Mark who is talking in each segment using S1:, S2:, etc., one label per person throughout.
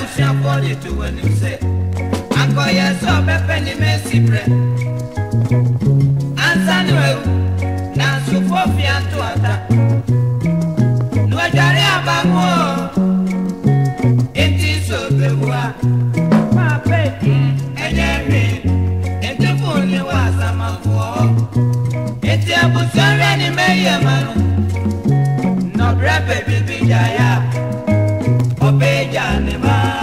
S1: busia for the two when you say Anko yeso bepeni mesi bre Ansani we na sufofi anto ata No jare abamo Enti so bewa Ma pe enye enti funi wa samafo Enti abusia ni meye manu No bre baby bijaya Obeja ne ma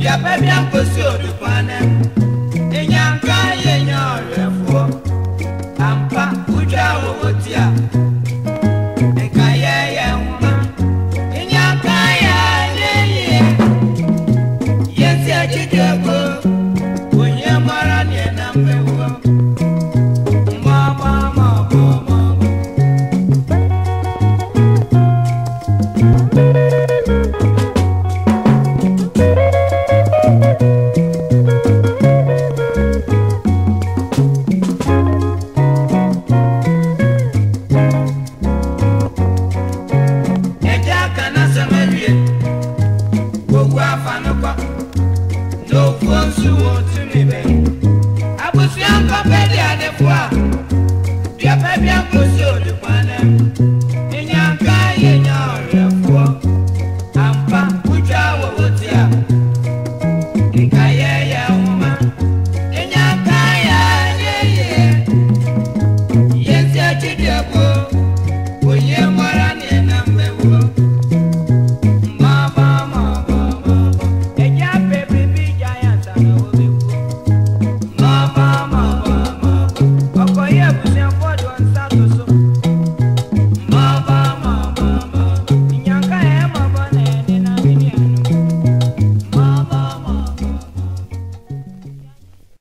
S1: Ya baby anko si odupane Enyanka ye nyorefo Ampa uja owotia Enka ye huma Enyanka ye Yesi achidego Unye mara nye nambewo Mama No one to me, baby.